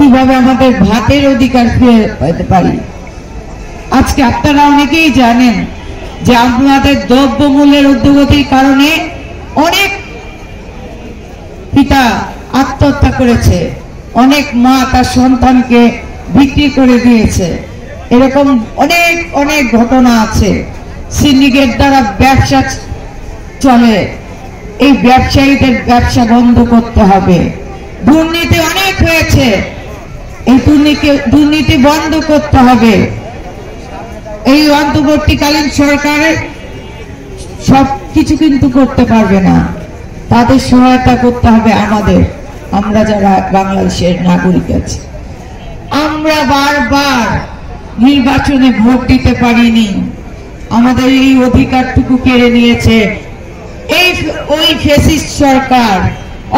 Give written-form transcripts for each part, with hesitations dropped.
কিভাবে আমাদের ভাতের অধিকার ফিরে পেতে পারি। আজকে আপনারা অনেকেই জানেন যে আমাদের দ্রব্যমূল্যের ঊর্ধ্বগতির কারণে অনেক পিতা আত্মহত্যা করেছে, অনেক মা তার সন্তানকে বিক্রি করে দিয়েছে। এরকম অনেক অনেক ঘটনা আছে। সিন্ডিকেট দ্বারা ব্যবসা চলে, এই ব্যবসায়ীদের ব্যবসা বন্ধ করতে হবে। দুর্নীতি অনেক হয়েছে, এই দুর্নীতি বন্ধ করতে হবে। এই অন্তর্বর্তীকালীন সরকারের সবকিছু কিন্তু করতে পারবে না, তাদের সহায়তা করতে হবে আমাদের, আমরা যারা বাংলাদেশের নাগরিক আছি। আমরা বারবার নির্বাচনে ভোট দিতে পারিনি, আমাদের এই অধিকারটুকু কেড়ে নিয়েছে ওই ফ্যাসিস্ট সরকার,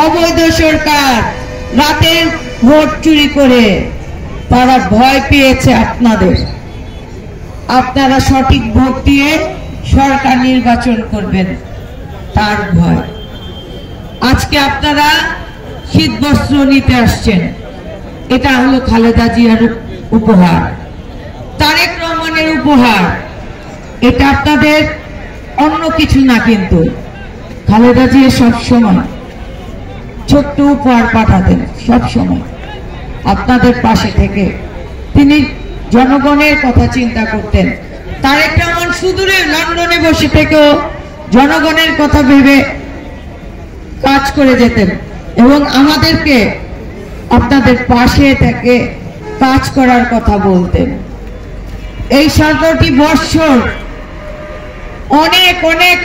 অবৈধ সরকার। রাতের ভোট চুরি করে তারা ভয় পেয়েছে আপনাদের, আপনারা সঠিক ভোট দিয়ে সরকার নির্বাচন করবেন তার ভয়। আজকে আপনারা শীত বস্ত্র নিতে আসছেন, এটা হলো খালেদা জিয়ার উপহার, তারেক রহমানের উপহার। এটা আপনাদের অন্য কিছু না, কিন্তু খালেদা জিয়া সবসময় ছোট্ট উপহার পাঠাতেন, সবসময় আপনাদের পাশে থেকে তিনি জনগণের কথা চিন্তা করতেন। তারেক রহমান সুদূরে লন্ডনে বসে থেকেও জনগণের কথা ভেবে কাজ করে যেতেন এবং আমাদেরকে আপনাদের পাশে থেকে কাজ করার কথা বলতেন। এই 17টি বৎসর অনেক অনেক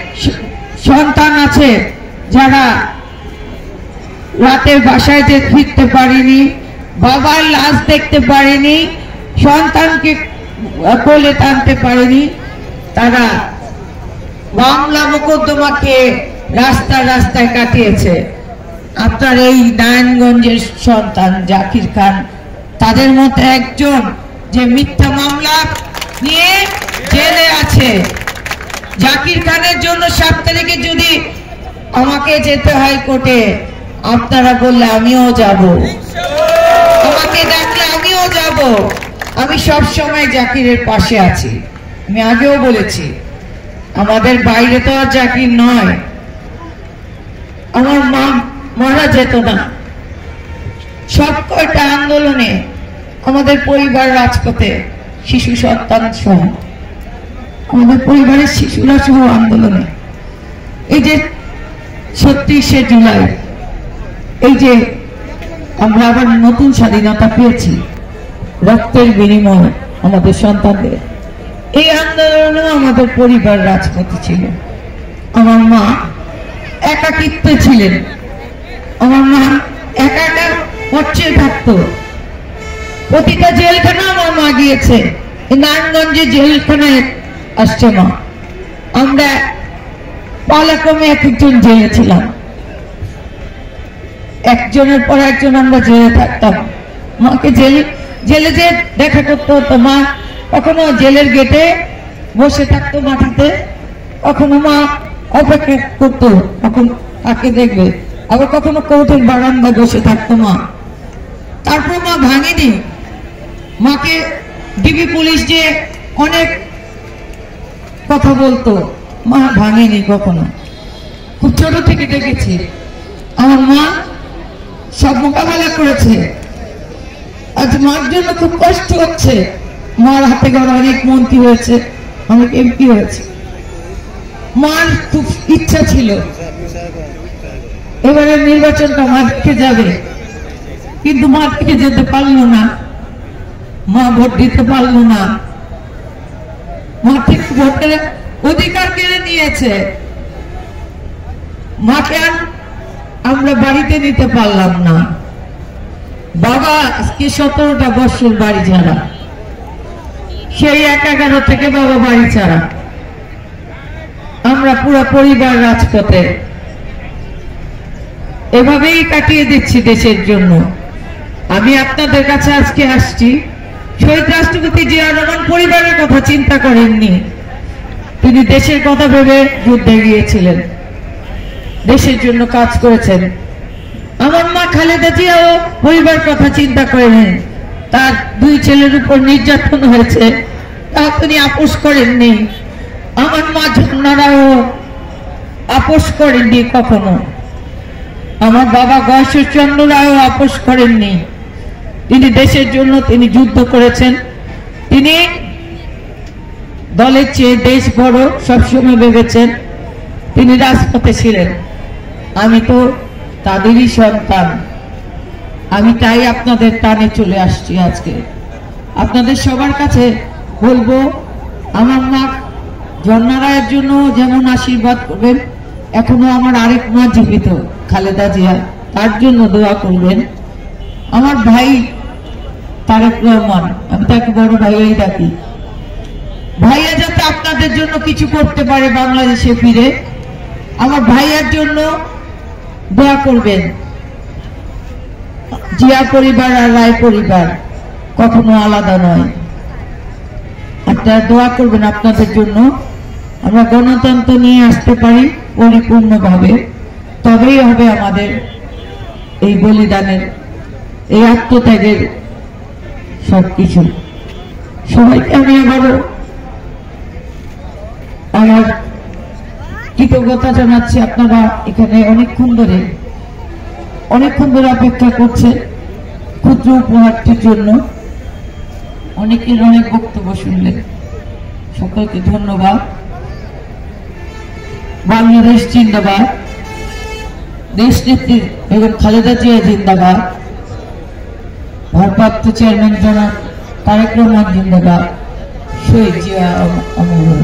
সন্তান আছে যারা রাতে বাসায় যে ফিরতে পারেনি, বাবার লাশ দেখতে পারেনি, সন্তানকে কোলে টানতে পারেনি, তারা মামলা মোকদ্দমাকে রাস্তায় রাস্তায় কাটিয়েছে। আপনার এই নারায়ণগঞ্জের সন্তান জাকির খান তাদের মধ্যে একজন, যে মিথ্যা মামলা নিয়ে জেলে আছে। জাকির খানের জন্য 7 তারিখে যদি আমাকে যেতে হয় কোর্টে, আপনারা বললে আমিও যাব, আমাকে ডাকলে আমিও যাব। আমি সব সময় জাকিরের পাশে আছি। আমি আগেও বলেছি, আমাদের বাইরে তো আর জাকির নয়। আমার মা মারা যেত না, সব কয়টা আন্দোলনে আমাদের পরিবার রাজপথে, শিশু সন্তান সহ আমাদের পরিবারের শিশুরা সহ আন্দোলনে। এই যে ৩৬শে জুলাই, এই যে আমরা আবার নতুন স্বাধীনতা পেয়েছি রক্তের বিনিময়ে আমাদের সন্তানদের, এই আন্দোলনেও আমাদের পরিবার রাজপথে ছিল। আমার মা একাকিত্বে ছিলেন, আমার মা একা একা পড়ছে থাকতো। প্রতিটা জেলখানা আমার মা গিয়েছে, এই নারায়ণগঞ্জে জেলখানায় আসছে মা। আমরা পালাক্রমে এক একজন জেলে ছিলাম, একজনের পর একজন আমরা জেলে থাকতাম। মাকে জেলে যে দেখা করতে হতো, মা কখনো জেলের গেটে বসে থাকতো মাটিতে, কখনো মা অপেক্ষা করতো কখন কাকে দেখবে, আবার কখনো কোর্টের বারান্দায় বসে থাকতো মা। তারপর মা ভাঙেনি, মাকে ডিবি পুলিশ যে অনেক কথা বলতো, মা ভাঙেনি কখনো। খুব ছোট থেকে দেখেছি আমার মা সব মোকাবেলা করেছে। আজ মার জন্য খুব কষ্ট হচ্ছে, মার হাতে গড়া অনেক মন্ত্রী হয়েছে, অনেক এমপি হয়েছে। মার খুব ইচ্ছা ছিল এবারে নির্বাচনটা মার থেকে যাবে, কিন্তু মার থেকে যেতে পারলো না, মা ভোট দিতে পারলো না, মা থেকে ভোটের অধিকার কেড়ে নিয়েছে। মাকে আমরা বাড়িতে নিতে পারলাম না। বাবা আজকে 17টা বছর বাড়ি ছাড়া, সেই 11 থেকে বাবা বাড়ি ছাড়া। আমরা পুরো পরিবার রাজপথে এভাবেই কাটিয়ে দিচ্ছি দেশের জন্য। আমি আপনাদের কাছে আজকে আসছি, শহীদ রাষ্ট্রপতি জিয়া রহমান পরিবারের কথা চিন্তা করেননি, তিনি দেশের কথা ভেবে যুদ্ধে গিয়েছিলেন, দেশের জন্য কাজ করেছেন। আমার মা খালেদা জিয়াও পরিবার কথা চিন্তা করেন, তার 2 ছেলের উপর নির্যাতন হয়েছে, তা তিনি আপোষ করেননি। আমার মা ঝর্ণারাও আপোষ করেননি কখনো। আমার বাবা গয়েশ্বরচন্দ্র রায়ও আপোষ করেননি। তিনি দেশের জন্য তিনি যুদ্ধ করেছেন। তিনি দলের চেয়ে দেশ বড় সবসময় ভেবেছেন। তিনি রাজপথে ছিলেন। আমি তো তাদেরই সন্তান। আমি তাই আপনাদের টানে চলে আসছি আজকে। আপনাদের সবার কাছে বলবো, আমার মা ঝর্ণা রায়ের জন্য যেমন আশীর্বাদ করবেন, এখনো আমার আরেক মা জীবিত খালেদা জিয়া, তার জন্য দোয়া করবেন। আমার ভাই তারেক রহমান, আমি তাকে বড় ভাইয়াই ডাকি, ভাইয়া যাতে আপনাদের জন্য কিছু করতে পারে বাংলাদেশে ফিরে, আমার ভাইয়ার জন্য দোয়া করবেন। জিয়া পরিবার আর রায় পরিবার কখনো আলাদা নয়। আপনারা দোয়া করবেন আপনাদের জন্য আমরা গণতন্ত্র নিয়ে আসতে পারি পরিপূর্ণভাবে, তবেই হবে আমাদের এই বলিদানের, এই আত্মত্যাগের সবকিছু। সবাইকে আমি আবারও আমার কৃতজ্ঞতা জানাচ্ছি। আপনারা এখানে অনেকক্ষণ ধরে অপেক্ষা করছেন ক্ষুদ্র উপহারটির জন্য। অনেকের অনেক বক্তব্য শুনলেন, সকলকে ধন্যবাদ। বাংলাদেশ জিন্দাবাদ, দেশ নেত্রী বেগম খালেদা জিয়া জিন্দাবাদ, ভারপ্রাপ্ত চেয়ারম্যান জনাব তারেক রহমান জিন্দাবাদ, শহীদ জিয়া অমর।